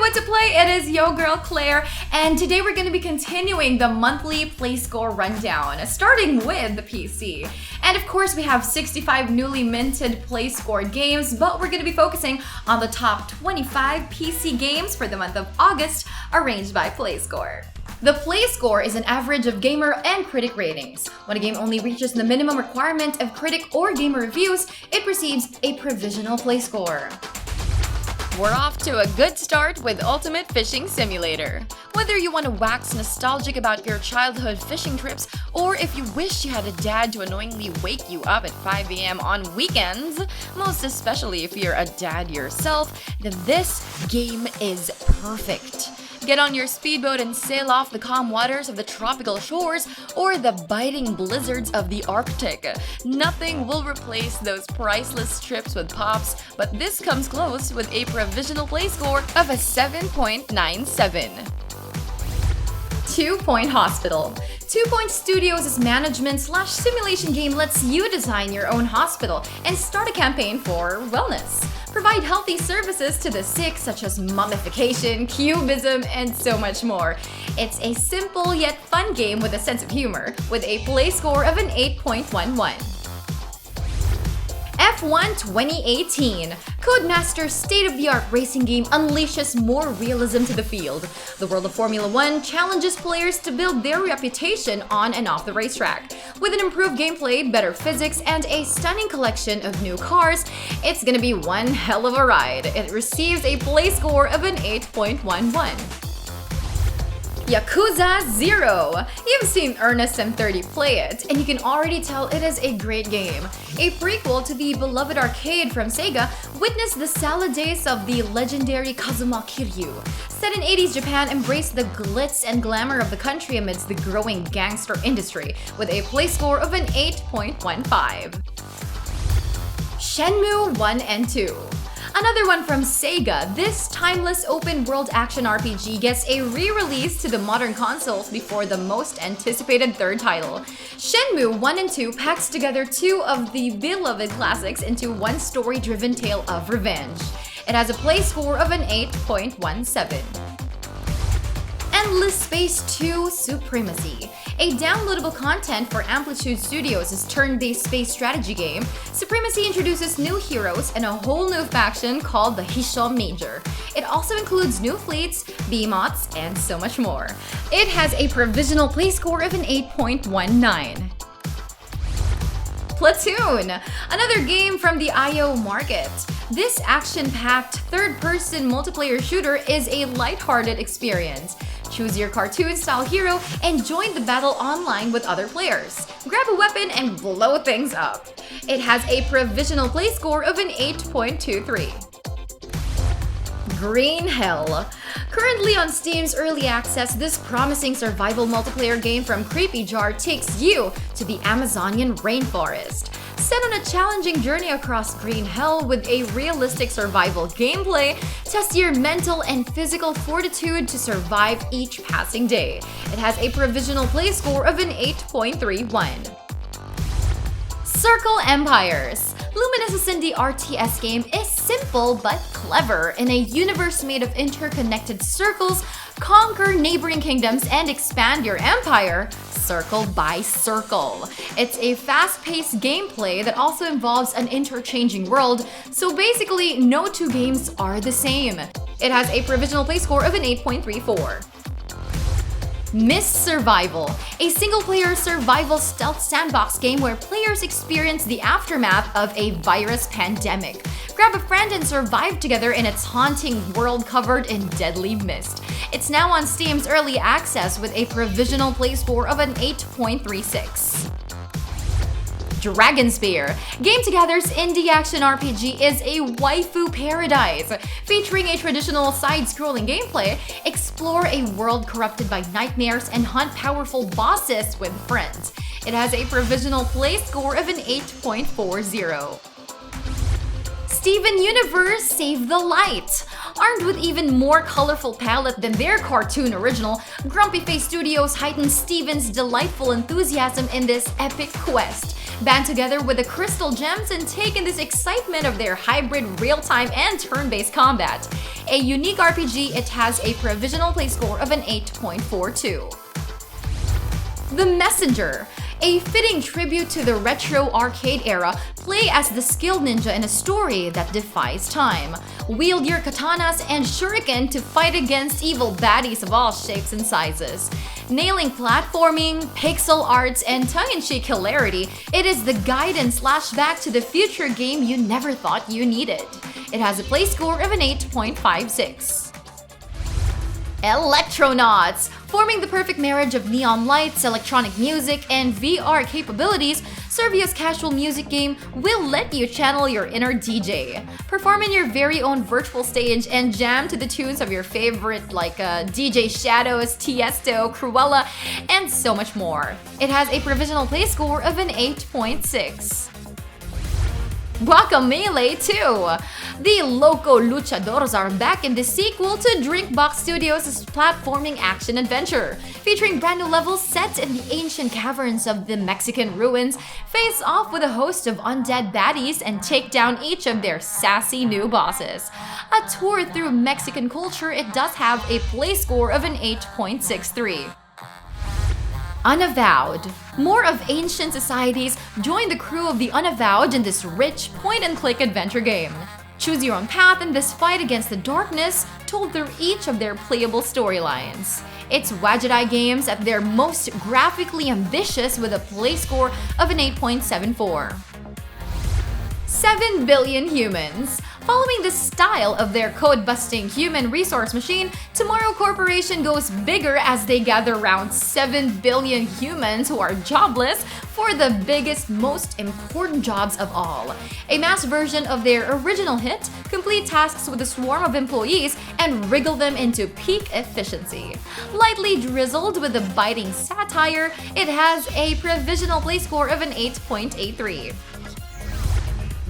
what to play. It is yo girl Claire, and today we're going to be continuing the monthly Playscore rundown, starting with the PC. And of course we have 65 newly minted Playscore games, but we're going to be focusing on the top 25 PC games for the month of August, arranged by Playscore. The Playscore is an average of gamer and critic ratings. When a game only reaches the minimum requirement of critic or gamer reviews, it receives a provisional Playscore. We're off to a good start with Ultimate Fishing Simulator. Whether you want to wax nostalgic about your childhood fishing trips, or if you wish you had a dad to annoyingly wake you up at 5 a.m. on weekends, most especially if you're a dad yourself, then this game is perfect. Get on your speedboat and sail off the calm waters of the tropical shores or the biting blizzards of the Arctic. Nothing will replace those priceless trips with Pops, but this comes close with a provisional Playscore of a 7.97. 2 Point Hospital. 2 Point Studios' management/simulation game lets you design your own hospital and start a campaign for wellness. Provide healthy services to the sick, such as mummification, cubism, and so much more. It's a simple yet fun game with a sense of humor, with a Playscore of an 8.11. F1 2018. Codemaster's state-of-the-art racing game unleashes more realism to the field. The world of Formula 1 challenges players to build their reputation on and off the racetrack. With an improved gameplay, better physics, and a stunning collection of new cars, it's gonna be one hell of a ride. It receives a Playscore of an 8.11. Yakuza 0. You've seen Ernest and 30 play it, and you can already tell it is a great game. A prequel to the beloved arcade from Sega, witness the salad days of the legendary Kazuma Kiryu. Set in 80s Japan, embrace the glitz and glamour of the country amidst the growing gangster industry, with a Playscore of an 8.15. Shenmue 1 and 2. Another one from Sega, this timeless open-world action RPG gets a re-release to the modern consoles before the most anticipated third title. Shenmue 1 and 2 packs together two of the beloved classics into one story-driven tale of revenge. It has a Playscore of an 8.17. Endless Space 2 Supremacy. A downloadable content for Amplitude Studios' turn-based space strategy game, Supremacy introduces new heroes and a whole new faction called the Hisho Major. It also includes new fleets, B-mods, and so much more. It has a provisional Playscore of an 8.19. Platoon, another game from the IO market. This action-packed third-person multiplayer shooter is a lighthearted experience. Choose your cartoon-style hero and join the battle online with other players. Grab a weapon and blow things up. It has a provisional Playscore of an 8.23. Green Hell. Currently on Steam's Early Access, this promising survival multiplayer game from Creepy Jar takes you to the Amazonian rainforest. Set on a challenging journey across Green Hell with a realistic survival gameplay, test your mental and physical fortitude to survive each passing day. It has a provisional Playscore of an 8.31. Circle Empires. Luminous' indie RTS game is simple but clever. In a universe made of interconnected circles, conquer neighboring kingdoms and expand your empire, circle by circle. It's a fast-paced gameplay that also involves an interchanging world, so basically no two games are the same. It has a provisional Playscore of an 8.34. Myst Survival, a single-player survival stealth sandbox game where players experience the aftermath of a virus pandemic. Grab a friend and survive together in its haunting world covered in deadly mist. It's now on Steam's Early Access with a provisional Playscore of an 8.36. Dragon Spear. Game Together's indie action RPG is a waifu paradise. Featuring a traditional side-scrolling gameplay, explore a world corrupted by nightmares and hunt powerful bosses with friends. It has a provisional Playscore of an 8.40. Steven Universe Save the Light. Armed with even more colorful palette than their cartoon original, Grumpy Face Studios heightens Steven's delightful enthusiasm in this epic quest. Band together with the Crystal Gems and take in this excitement of their hybrid real-time and turn-based combat. A unique RPG, it has a provisional play score of an 8.42. The Messenger. A fitting tribute to the retro arcade era, play as the skilled ninja in a story that defies time. Wield your katanas and shuriken to fight against evil baddies of all shapes and sizes. Nailing platforming, pixel arts, and tongue-in-cheek hilarity, it is the guidance back to the future game you never thought you needed. It has a play score of an 8.56. Electronauts! Forming the perfect marriage of neon lights, electronic music, and VR capabilities, Servia's casual music game will let you channel your inner DJ. Perform in your very own virtual stage and jam to the tunes of your favorite like DJ Shadows, Tiesto, Cruella, and so much more. It has a provisional play score of an 8.6. Guacamelee 2! The Loco Luchadors are back in the sequel to Drinkbox Studios' platforming action-adventure. Featuring brand new levels set in the ancient caverns of the Mexican ruins, face off with a host of undead baddies and take down each of their sassy new bosses. A tour through Mexican culture, it does have a play score of an 8.63. Unavowed. More of ancient societies join the crew of the Unavowed in this rich point-and-click adventure game. Choose your own path in this fight against the darkness, told through each of their playable storylines. It's Wajidai games at their most graphically ambitious with a play score of an 8.74. 7 billion humans. Following the style of their code-busting human resource machine, Tomorrow Corporation goes bigger as they gather around 7 billion humans who are jobless for the biggest, most important jobs of all. A mass version of their original hit, complete tasks with a swarm of employees and wriggle them into peak efficiency. Lightly drizzled with a biting satire, it has a provisional play score of an 8.83.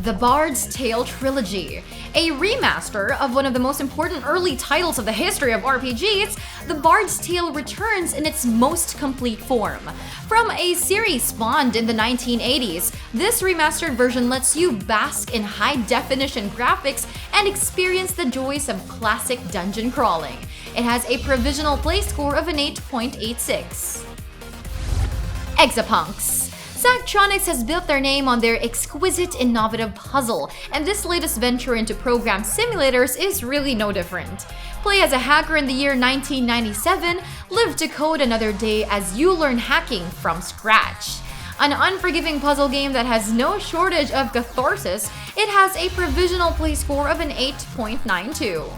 The Bard's Tale Trilogy. A remaster of one of the most important early titles of the history of RPGs, The Bard's Tale returns in its most complete form. From a series spawned in the 1980s, this remastered version lets you bask in high-definition graphics and experience the joys of classic dungeon crawling. It has a provisional play score of an 8.86. Exapunks. Zachtronics has built their name on their exquisite, innovative puzzle, and this latest venture into program simulators is really no different. Play as a hacker in the year 1997, live to code another day as you learn hacking from scratch. An unforgiving puzzle game that has no shortage of catharsis, it has a provisional play score of an 8.92.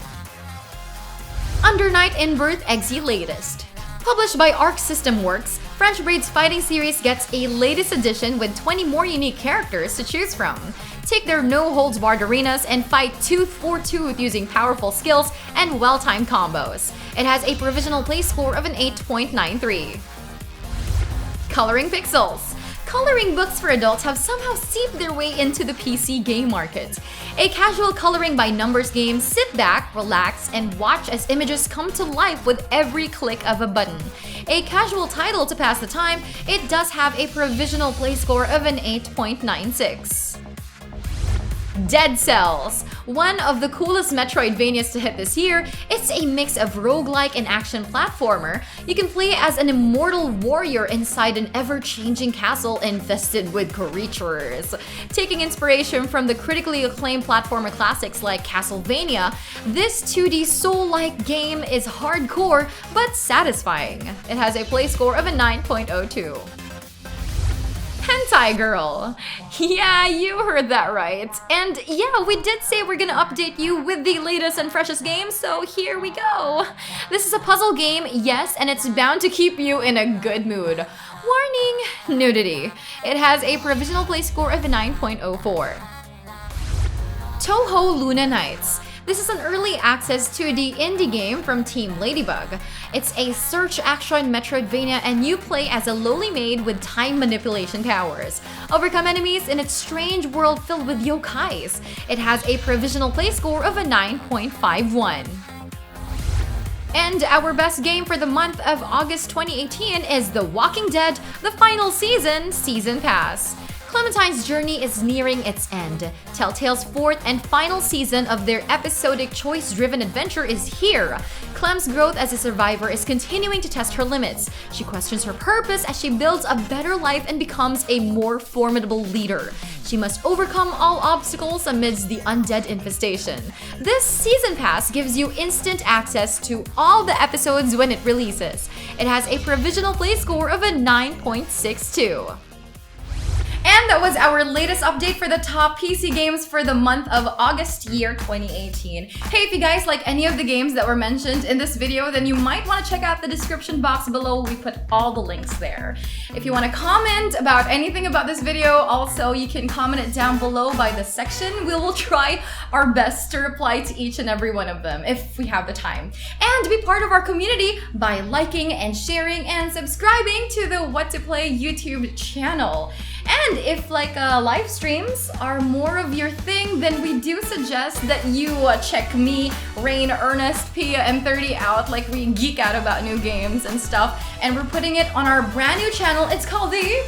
Under Night in Birth Exe Latest. Published by Arc System Works, French Braid's fighting series gets a latest edition with 20 more unique characters to choose from. Take their no-holds-barred arenas and fight tooth for tooth using powerful skills and well-timed combos. It has a provisional play score of an 8.93. Coloring Pixels. Coloring books for adults have somehow seeped their way into the PC game market. A casual coloring by numbers game, sit back, relax, and watch as images come to life with every click of a button. A casual title to pass the time, it does have a provisional play score of an 8.96. Dead Cells. One of the coolest Metroidvanias to hit this year, it's a mix of roguelike and action platformer. You can play as an immortal warrior inside an ever-changing castle infested with creatures. Taking inspiration from the critically acclaimed platformer classics like Castlevania, this 2D soul-like game is hardcore but satisfying. It has a play score of a 9.02. Hentai Girl. Yeah, you heard that right. And yeah, we did say we're gonna update you with the latest and freshest game, so here we go. This is a puzzle game, yes, and it's bound to keep you in a good mood. Warning, nudity. It has a provisional play score of a 9.04. Touhou Luna Nights. This is an early access 2D indie game from Team Ladybug. It's a search-action Metroidvania and you play as a lowly maid with time manipulation powers. Overcome enemies in its strange world filled with yokais. It has a provisional play score of a 9.51. And our best game for the month of August 2018 is The Walking Dead, the final season, Season Pass. Clementine's journey is nearing its end. Telltale's fourth and final season of their episodic choice-driven adventure is here. Clem's growth as a survivor is continuing to test her limits. She questions her purpose as she builds a better life and becomes a more formidable leader. She must overcome all obstacles amidst the undead infestation. This season pass gives you instant access to all the episodes when it releases. It has a provisional play score of a 9.62. And that was our latest update for the top PC games for the month of August year 2018. Hey, if you guys like any of the games that were mentioned in this video, then you might want to check out the description box below. We put all the links there. If you want to comment about anything about this video, also you can comment it down below by the section. We will try our best to reply to each and every one of them if we have the time. And be part of our community by liking and sharing and subscribing to the What to Play YouTube channel. And if live streams are more of your thing, then we do suggest that you check me, Rain, Ernest, Pia, and 30 out. We geek out about new games and stuff. And we're putting it on our brand new channel. It's called the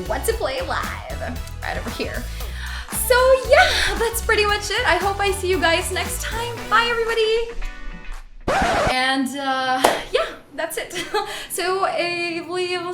What to Play Live, right over here. So yeah, that's pretty much it. I hope I see you guys next time. Bye everybody. And yeah, that's it. So we will